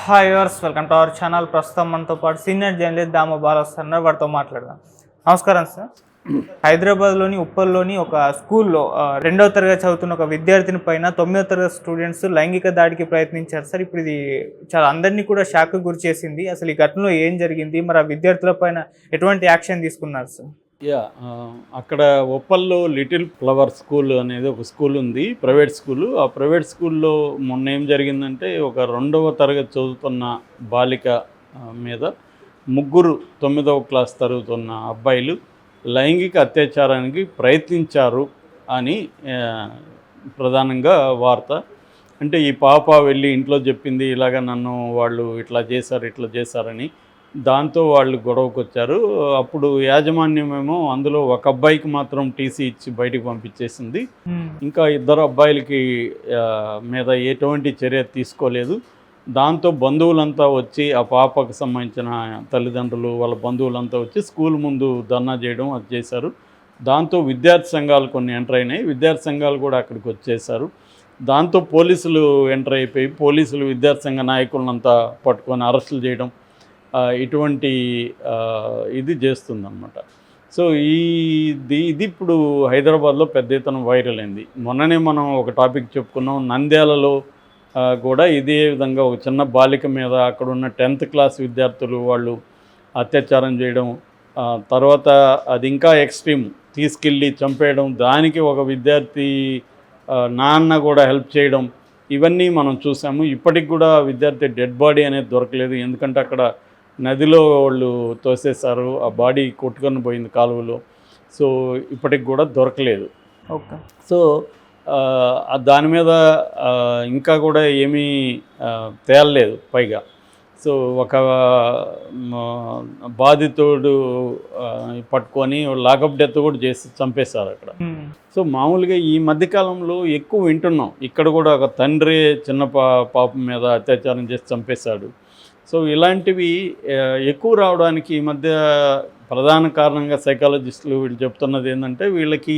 Hi viewers, welcome to our channel. ప్రస్తుతం మనతో పాటు సీనియర్ జర్నలిస్ట్ దామ బాలస్తున్నారు. వారితో మాట్లాడదాం. నమస్కారం సార్. హైదరాబాద్లోని ఉప్పల్లోని ఒక స్కూల్లో 2వ తరగతి చదువుతున్న ఒక విద్యార్థిని పైన 9వ తరగతి స్టూడెంట్స్ లైంగిక దాడికి ప్రయత్నించారు సార్. ఇప్పుడు ఇది చాలా అందరినీ కూడా షాక్కి గురి చేసింది. అసలు ఈ ఘటనలో ఏం జరిగింది, మరి ఆ విద్యార్థుల పైన ఎటువంటి యాక్షన్ తీసుకున్నారు సార్? అక్కడ ఉప్పల్లో లిటిల్ ఫ్లవర్ స్కూల్ అనేది ఒక స్కూల్ ఉంది, ప్రైవేట్ స్కూలు. ఆ ప్రైవేట్ స్కూల్లో మొన్న ఏం జరిగిందంటే, ఒక 2వ తరగతి చదువుతున్న బాలిక మీద 9వ క్లాస్ చదువుతున్న అబ్బాయిలు లైంగిక అత్యాచారానికి ప్రయత్నించారు అని ప్రధానంగా వార్త. అంటే ఈ పాప వెళ్ళి ఇంట్లో చెప్పింది, ఇలాగ నన్ను వాళ్ళు ఇట్లా చేశారని. దాంతో వాళ్ళు గొడవకు వచ్చారు. అప్పుడు యాజమాన్యమేమో అందులో ఒక అబ్బాయికి మాత్రం టీసీ ఇచ్చి బయటికి పంపించేసింది. ఇంకా 2 అబ్బాయిలకి మీద ఎటువంటి చర్య తీసుకోలేదు. దాంతో బంధువులంతా వచ్చి, ఆ పాపకు సంబంధించిన తల్లిదండ్రులు వాళ్ళ బంధువులంతా వచ్చి స్కూల్ ముందు ధర్నా చేయడం అది చేశారు. దాంతో విద్యార్థి సంఘాలు కొన్ని ఎంటర్ అయినాయి. విద్యార్థి సంఘాలు కూడా అక్కడికి వచ్చేసారు. దాంతో పోలీసులు ఎంటర్ అయిపోయి పోలీసులు విద్యార్థి సంఘ నాయకులంతా పట్టుకొని అరెస్టులు చేయడం ఇటువంటి ఇది చేస్తుందన్నమాట. సో ఇది ఇప్పుడు హైదరాబాద్లో పెద్ద ఎత్తున వైరల్ అయింది. మొన్ననే మనం ఒక టాపిక్ చెప్పుకున్నాం, నంద్యాలలో కూడా ఇదే విధంగా ఒక చిన్న బాలిక మీద అక్కడున్న 10th క్లాస్ విద్యార్థులు వాళ్ళు అత్యాచారం చేయడం, తర్వాత అది ఇంకా ఎక్స్ట్రీమ్ తీసుకెళ్ళి చంపేయడం, దానికి ఒక విద్యార్థి నాన్న కూడా హెల్ప్ చేయడం, ఇవన్నీ మనం చూసాము. ఇప్పటికి కూడా విద్యార్థి డెడ్ బాడీ అనేది దొరకలేదు. ఎందుకంటే అక్కడ నదిలో వాళ్ళు తోసేశారు, ఆ బాడీ కొట్టుకొని పోయింది కాలువలో. సో ఇప్పటికి కూడా దొరకలేదు. ఓకే. సో దాని మీద ఇంకా కూడా ఏమీ తేలలేదు పైగా. సో ఒక బాధితుడు పట్టుకొని లాకప్ డెత్ కూడా చేసి చంపేశారు అక్కడ. సో మామూలుగా ఈ మధ్యకాలంలో ఎక్కువ వింటున్నాం, ఇక్కడ కూడా ఒక తండ్రి చిన్న పాప మీద అత్యాచారం చేసి చంపేశాడు. సో ఇలాంటివి ఎక్కువ రావడానికి ఈ మధ్య ప్రధాన కారణంగా సైకాలజిస్టులు వీళ్ళు చెప్తున్నది ఏంటంటే, వీళ్ళకి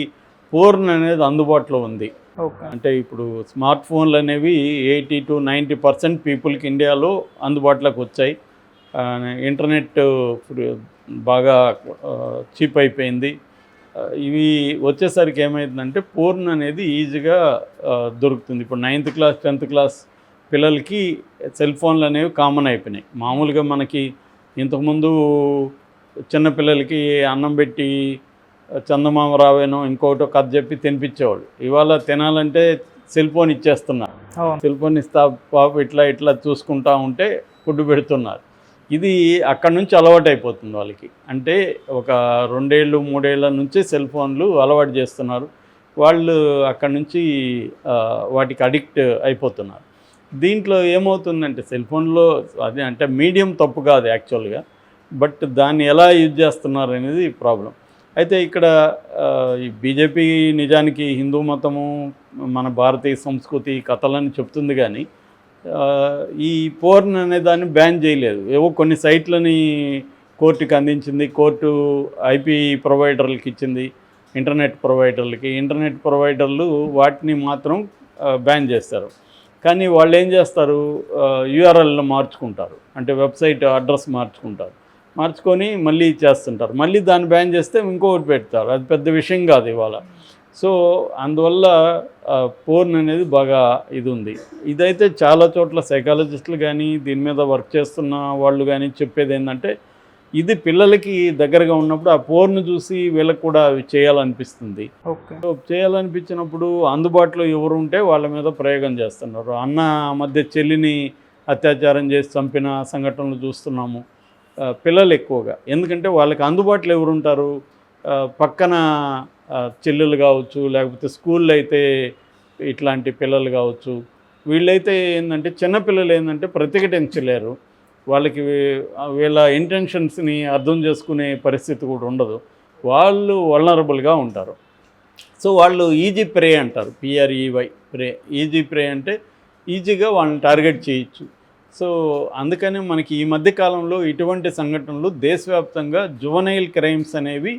పోర్న్ అనేది అందుబాటులో ఉంది. అంటే ఇప్పుడు స్మార్ట్ ఫోన్లు అనేవి 80 to 90% పీపుల్కి ఇండియాలో అందుబాటులోకి వచ్చాయి. ఇంటర్నెట్ బాగా చీప్ అయిపోయింది. ఇవి వచ్చేసరికి ఏమైందంటే, పోర్న్ అనేది ఈజీగా దొరుకుతుంది. ఇప్పుడు 9th క్లాస్ 10th క్లాస్ పిల్లలకి సెల్ ఫోన్లు అనేవి కామన్ అయిపోయినాయి. మామూలుగా మనకి ఇంతకుముందు చిన్నపిల్లలకి అన్నం పెట్టి చందమామ రావేనో ఇంకోటో కథ చెప్పి తినిపించేవాళ్ళు. ఇవాళ తినాలంటే సెల్ ఫోన్ ఇచ్చేస్తున్నారు. సెల్ ఫోన్ ఇస్తా పాప ఇట్లా చూసుకుంటా ఉంటే ఫుడ్ పెడుతున్నారు. ఇది అక్కడి నుంచి అలవాటు అయిపోతుంది వాళ్ళకి. అంటే ఒక 2 ఏళ్ళు 3 ఏళ్ళ నుంచి సెల్ ఫోన్లు అలవాటు చేస్తున్నారు. వాళ్ళు అక్కడి నుంచి వాటికి అడిక్ట్ అయిపోతున్నారు. దీంట్లో ఏమవుతుందంటే, సెల్ ఫోన్లో అదే అంటే మీడియం తప్పు కాదు యాక్చువల్గా, బట్ దాన్ని ఎలా యూజ్ చేస్తున్నారు అనేది ప్రాబ్లం. అయితే ఇక్కడ ఈ బీజేపీ నిజానికి హిందూ మతము, మన భారతీయ సంస్కృతి కథలని చెప్తుంది, కానీ ఈ పోర్న్ అనే దాన్ని బ్యాన్ చేయలేదు. ఏవో కొన్ని సైట్లని కోర్టుకి అందించింది. కోర్టు ఐపీ ప్రొవైడర్లకి ఇచ్చింది, ఇంటర్నెట్ ప్రొవైడర్లు వాటిని మాత్రం బ్యాన్ చేస్తారు. కానీ వాళ్ళు ఏం చేస్తారు, యూఆర్ఎల్ మార్చుకుంటారు, అంటే వెబ్సైట్ అడ్రస్ మార్చుకొని మళ్ళీ చేస్తుంటారు. మళ్ళీ దాన్ని బ్యాన్ చేస్తే ఇంకొకటి పెడతారు. అది పెద్ద విషయం కాదు ఇవాళ. సో అందువల్ల పోర్న్ అనేది బాగా ఇది ఉంది. ఇదైతే చాలా చోట్ల సైకాలజిస్టులు కానీ దీని మీద వర్క్ చేస్తున్న వాళ్ళు కానీ చెప్పేది ఏంటంటే, ఇది పిల్లలకి దగ్గరగా ఉన్నప్పుడు ఆ పోర్ను చూసి వీళ్ళకి కూడా అవి చేయాలనిపిస్తుంది. సో చేయాలనిపించినప్పుడు అందుబాటులో ఎవరు ఉంటే వాళ్ళ మీద ప్రయోగం చేస్తున్నారు. అన్న మధ్య చెల్లిని అత్యాచారం చేసి చంపిన సంఘటనలు చూస్తున్నాము పిల్లలు ఎక్కువగా. ఎందుకంటే వాళ్ళకి అందుబాటులో ఎవరు ఉంటారు, పక్కన చెల్లెలు కావచ్చు, లేకపోతే స్కూల్లో అయితే ఇట్లాంటి పిల్లలు కావచ్చు. వీళ్ళైతే ఏంటంటే, చిన్నపిల్లలు ఏంటంటే ప్రతిఘటించలేరు. వాళ్ళకి వీళ్ళ ఇంటెన్షన్స్ని అర్థం చేసుకునే పరిస్థితి కూడా ఉండదు. వాళ్ళు వల్నరబుల్గా ఉంటారు. సో వాళ్ళు ఈజీ ప్రే అంటారు, PREY ఈజీ ప్రే అంటే ఈజీగా వాళ్ళని టార్గెట్ చేయొచ్చు. సో అందుకని మనకి ఈ మధ్యకాలంలో ఇటువంటి సంఘటనలు దేశవ్యాప్తంగా జువనైల్ క్రైమ్స్ అనేవి,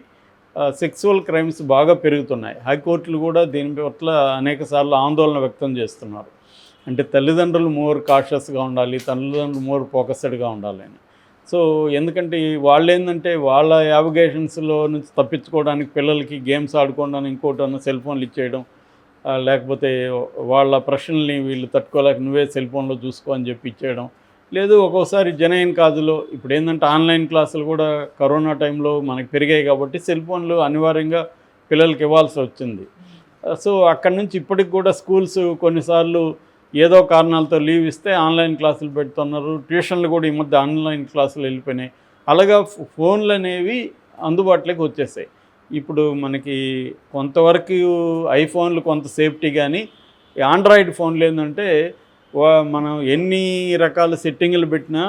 సెక్సువల్ క్రైమ్స్ బాగా పెరుగుతున్నాయి. హైకోర్టులు కూడా దీని పట్ల అనేక సార్లు ఆందోళన వ్యక్తం చేస్తున్నారు. అంటే తల్లిదండ్రులు మోర్ కాషియస్గా ఉండాలి, తల్లిదండ్రులు మోర్ ఫోకస్డ్గా ఉండాలి అని. సో ఎందుకంటే వాళ్ళు ఏంటంటే వాళ్ళ యావిగేషన్స్లో నుంచి తప్పించుకోవడానికి పిల్లలకి గేమ్స్ ఆడుకోవడానికి ఇంకోటి సెల్ ఫోన్లు ఇచ్చేయడం, లేకపోతే వాళ్ళ ప్రశ్నల్ని వీళ్ళు తట్టుకోలేక నువ్వే సెల్ ఫోన్లో చూసుకో అని చెప్పి ఇచ్చేయడం. లేదు ఒక్కోసారి జనైన్ కాజులో ఇప్పుడు ఏంటంటే ఆన్లైన్ క్లాసులు కూడా కరోనా టైంలో మనకి పెరిగాయి కాబట్టి సెల్ ఫోన్లు అనివార్యంగా పిల్లలకి ఇవ్వాల్సి వచ్చింది. సో అక్కడి నుంచి ఇప్పటికి కూడా స్కూల్స్ కొన్నిసార్లు ఏదో కారణాలతో లీవ్ ఇస్తే ఆన్లైన్ క్లాసులు పెడుతున్నారు. ట్యూషన్లు కూడా ఈ మధ్య ఆన్లైన్ క్లాసులు వెళ్ళిపోయినాయి. అలాగా ఫోన్లు అనేవి అందుబాటులోకి వచ్చేసాయి. ఇప్పుడు మనకి కొంతవరకు ఐఫోన్లు కొంత సేఫ్టీ, కానీ ఆండ్రాయిడ్ ఫోన్లు ఏంటంటే మనం ఎన్ని రకాల సెట్టింగ్లు పెట్టినా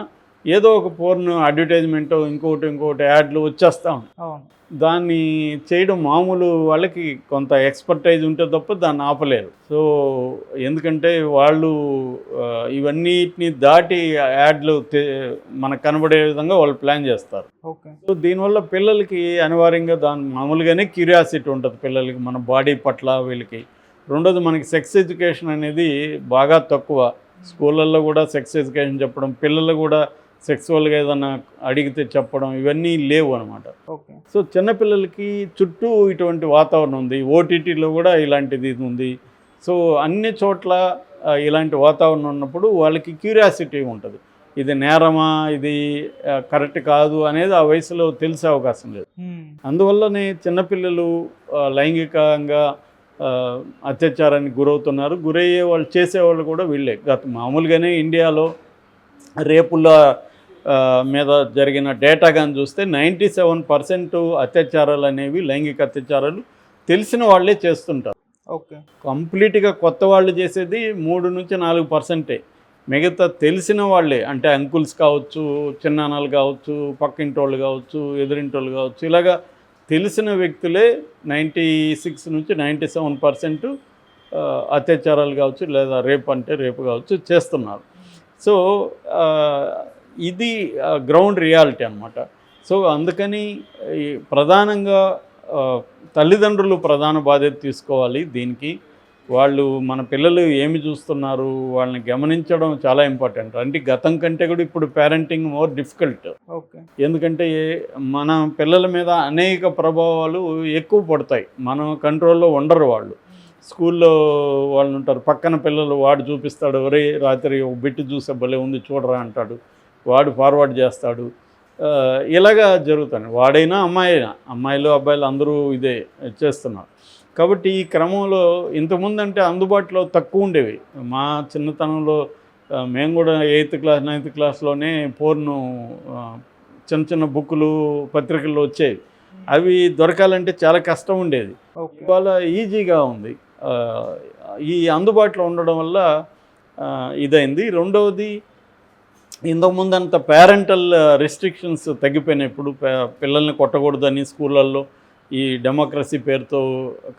ఏదో ఒక పోర్న్ అడ్వర్టైజ్మెంట్ ఇంకోటి యాడ్లు వచ్చేస్తూ ఉంటాయి. అవును. దాన్ని చేయడం మామూలు వాళ్ళకి కొంత ఎక్స్పర్టైజ్ ఉంటే తప్ప దాన్ని ఆపలేరు. సో ఎందుకంటే వాళ్ళు ఇవన్నిటిని దాటి యాడ్లు మనకు కనబడే విధంగా వాళ్ళు ప్లాన్ చేస్తారు. ఓకే. సో దీనివల్ల పిల్లలకి అనివార్యంగా మామూలుగానే క్యూరియాసిటీ ఉంటుంది పిల్లలకి మన బాడీ పట్ల వీళ్ళకి. రెండోది మనకి సెక్స్ ఎడ్యుకేషన్ అనేది బాగా తక్కువ. స్కూళ్ళల్లో కూడా సెక్స్ ఎడ్యుకేషన్ చెప్పడం, పిల్లలు కూడా సెక్సువల్గా ఏదన్నా అడిగితే చెప్పడం, ఇవన్నీ లేవు అనమాట. ఓకే. సో చిన్నపిల్లలకి చుట్టూ ఇటువంటి వాతావరణం ఉంది. ఓటీటీలో కూడా ఇలాంటిది ఉంది. సో అన్ని చోట్ల ఇలాంటి వాతావరణం ఉన్నప్పుడు వాళ్ళకి క్యూరియాసిటీ ఉంటుంది. ఇది నేరమా, ఇది కరెక్ట్ కాదు అనేది ఆ వయసులో తెలిసే అవకాశం లేదు. అందువల్లనే చిన్నపిల్లలు లైంగికంగా అత్యాచారానికి గురవుతున్నారు. గురయ్యే వాళ్ళు చేసేవాళ్ళు కూడా వీళ్ళే. మామూలుగానే ఇండియాలో రేపుల మీద జరిగిన డేటా కానీ చూస్తే 97% అత్యాచారాలు అనేవి, లైంగిక అత్యాచారాలు తెలిసిన వాళ్ళే చేస్తుంటారు. ఓకే. కంప్లీట్గా కొత్త వాళ్ళు చేసేది 3-4%. మిగతా తెలిసిన వాళ్ళే, అంటే అంకుల్స్ కావచ్చు, చిన్నాన్నలు కావచ్చు, పక్కింటోళ్ళు కావచ్చు, ఎదురింటోళ్ళు కావచ్చు, ఇలాగా తెలిసిన వ్యక్తులే 96-97% అత్యాచారాలు కావచ్చు, లేదా రేపు కావచ్చు చేస్తున్నారు. సో ఇది గ్రౌండ్ రియాలిటీ అన్నమాట. సో అందుకని ప్రధానంగా తల్లిదండ్రులు ప్రధాన బాధ్యత తీసుకోవాలి దీనికి. వాళ్ళు మన పిల్లలు ఏమి చూస్తున్నారు వాళ్ళని గమనించడం చాలా ఇంపార్టెంట్. అంటే గతం కంటే కూడా ఇప్పుడు పేరెంటింగ్ మోర్ డిఫికల్ట్. ఓకే. ఎందుకంటే మన పిల్లల మీద అనేక ప్రభావాలు ఎక్కువ పడతాయి. మనం కంట్రోల్లో ఉండరు వాళ్ళు. స్కూల్లో వాళ్ళు ఉంటారు, పక్కన పిల్లలు వాడు చూపిస్తాడు, ఒరే రాత్రి ఒక బిట్టు చూసే భలే ఉంది చూడరా అంటాడు, వాడు ఫార్వర్డ్ చేస్తాడు. ఇలాగా జరుగుతుంది. వాడైనా అమ్మాయిలు అబ్బాయిలు అందరూ ఇదే చేస్తున్నారు. కాబట్టి ఈ క్రమంలో ఇంతకుముందు అంటే అందుబాటులో తక్కువ ఉండేవి. మా చిన్నతనంలో మేము కూడా 8th క్లాస్ 9th క్లాస్లోనే పోర్ను చిన్న బుక్కులు పత్రికల్లో వచ్చేవి. అవి దొరకాలంటే చాలా కష్టం ఉండేది. ఇవాళ ఈజీగా ఉంది. ఈ అందుబాటులో ఉండడం వల్ల ఇదైంది. రెండవది, ఇంతకుముందు అంత పేరెంటల్ రెస్ట్రిక్షన్స్ తగ్గిపోయినాయి. ఇప్పుడు పిల్లల్ని కొట్టకూడదని స్కూళ్ళల్లో ఈ డెమోక్రసీ పేరుతో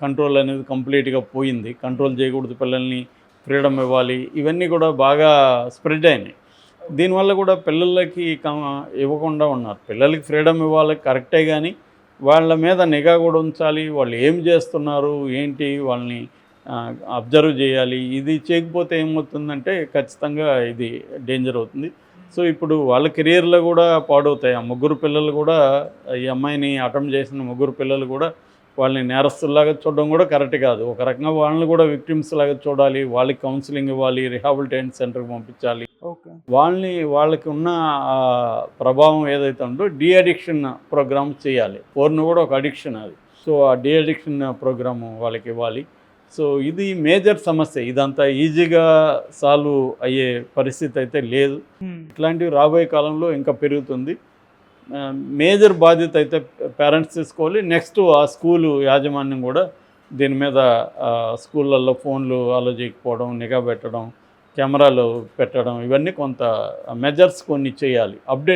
కంట్రోల్ అనేది కంప్లీట్గా పోయింది. కంట్రోల్ చేయకూడదు, పిల్లల్ని ఫ్రీడమ్ ఇవ్వాలి, ఇవన్నీ కూడా బాగా స్ప్రెడ్ అయినాయి. దీనివల్ల కూడా పిల్లలకి ఇవ్వకుండా ఉన్నారు. పిల్లలకి ఫ్రీడమ్ ఇవ్వాలి కరెక్టే, కానీ వాళ్ళ మీద నిఘా కూడా ఉంచాలి. వాళ్ళు ఏం చేస్తున్నారు ఏంటి వాళ్ళని అబ్జర్వ్ చేయాలి. ఇది చేయకపోతే ఏమవుతుందంటే ఖచ్చితంగా ఇది డేంజర్ అవుతుంది. సో ఇప్పుడు వాళ్ళ కెరియర్లో కూడా పాడవుతాయి. ఆ ముగ్గురు పిల్లలు కూడా, ఈ అమ్మాయిని అటెంప్ట్ చేసిన ముగ్గురు పిల్లలు కూడా వాళ్ళని నేరస్తుల్లాగా చూడడం కూడా కరెక్ట్ కాదు. ఒక రకంగా వాళ్ళని కూడా విక్టిమ్స్ లాగా చూడాలి, వాళ్ళకి కౌన్సిలింగ్ ఇవ్వాలి, రిహాబిలిటేషన్ సెంటర్కి పంపించాలి. వాళ్ళకి ఉన్న ప్రభావం ఏదైతే ఉందో డీ అడిక్షన్ ప్రోగ్రామ్ చేయాలి. పోర్న్ కూడా ఒక అడిక్షన్ అది. సో ఆ డీ అడిక్షన్ ప్రోగ్రాము వాళ్ళకి ఇవ్వాలి. సో ఇది మేజర్ సమస్య. ఇదంతా ఈజీగా సాల్వ్ అయ్యే పరిస్థితి అయితే లేదు. ఇట్లాంటివి రాబోయే కాలంలో ఇంకా పెరుగుతుంది. మేజర్ బాధ్యత అయితే పేరెంట్స్ తీసుకోవాలి. నెక్స్ట్ ఆ స్కూలు యాజమాన్యం కూడా దీని మీద స్కూళ్ళల్లో ఫోన్లు అలో చేయకపోవడం, నిఘా పెట్టడం, కెమెరాలు పెట్టడం, ఇవన్నీ కొంత మెజర్స్ కొన్ని చేయాలి. అప్డేట్